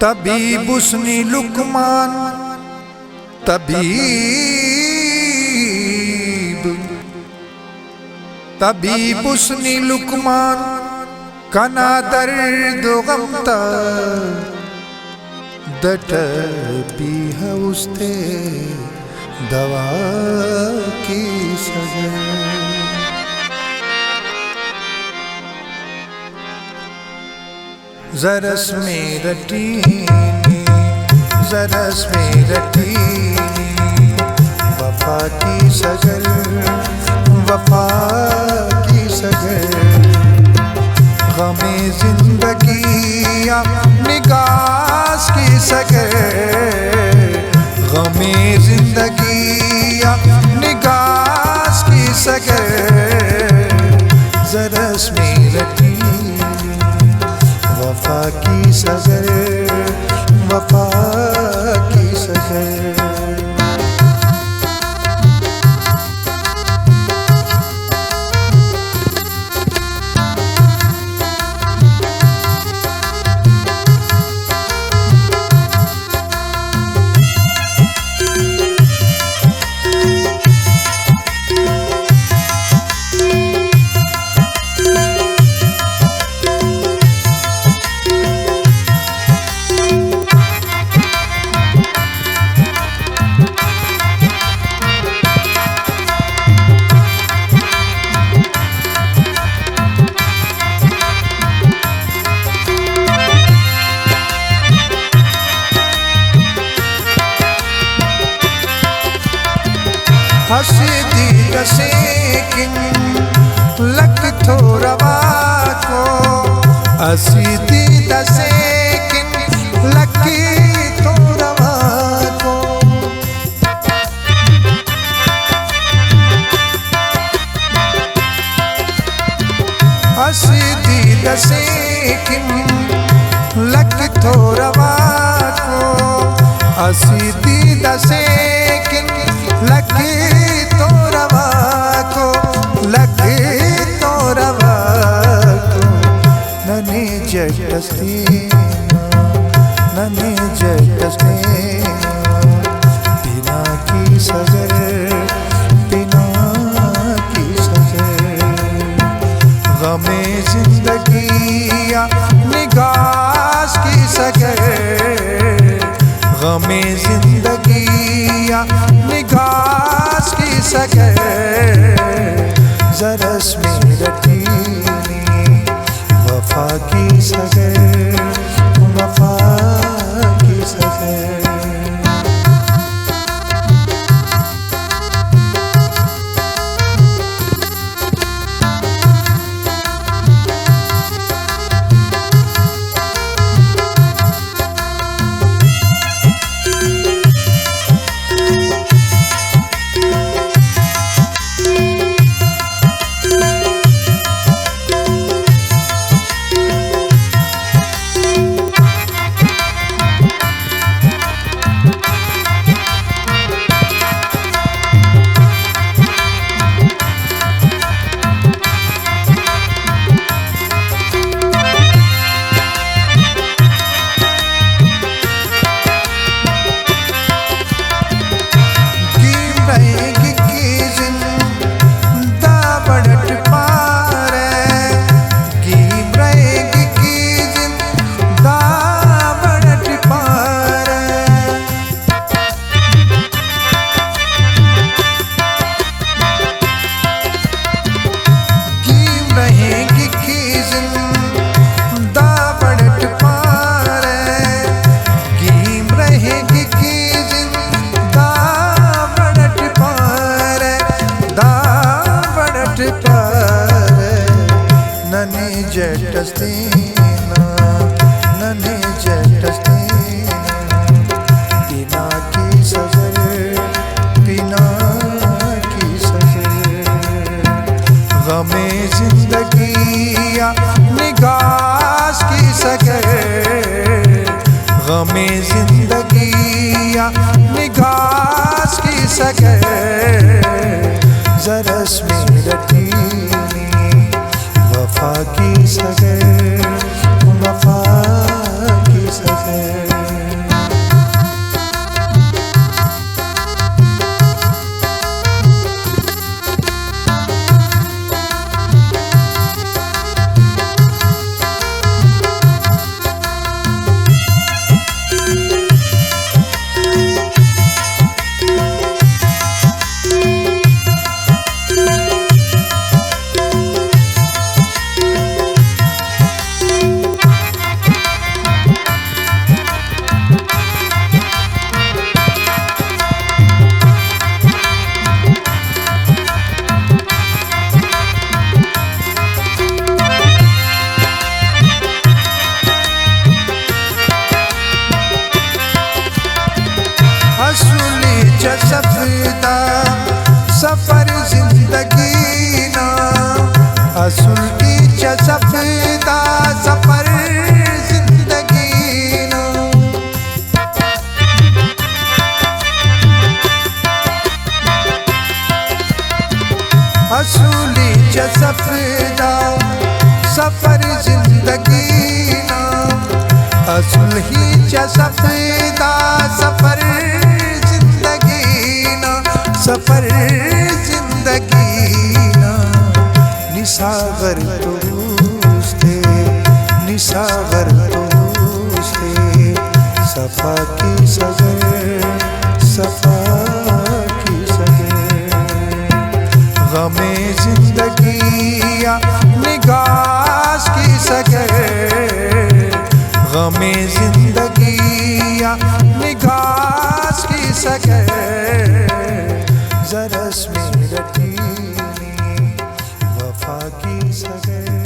तबीब उसने लुकमान तबीब उसने लुकमान कना दर्द गमता दट पी है उसते दवा की सजा। जरस में रटीनी जरस में रटीनी वफा की सगर वफा की सगर गमे जिंदगी या निगास की सगर गमे जिंदगी या निगास की सगर जरस में रटीनी वफा की सगर वफा की सगर। हसदी रसेकिन लक थोरवा को हसदी रसेकिन लक थोरवा को हसदी रसेकिन लक थोरवा को हसदी रसेकिन लक तोरवा को लगे तोरवा को नने जगस्तीना बिना की सगर बिना की सगर गमे जिंदगी या निगास की सगर गमे जिंदगी या निगास की सगर जरस में रटीनी वफा की सगर वफा की सगर। नने जटस्तीना नने जटस्तीना बिना की सगर बिना की सगर गमे जिंदगी या निगास की सगर गमे जिंदगी या निगास की सगर जरस में रटीनी वफा की सगर वफा की सगर। असूली च सफदा सफर जिंदगी ना असुलही च सफदा सफर जिंदगी ना सफर जिंदगी ना निसागर तुझते निसागर तुझते सफा की सगर सफा की सगर गमे जिंदगी या निगास की सगर गमे जिंदगी या निगास की सगर जरस में रखी वफा की सगर।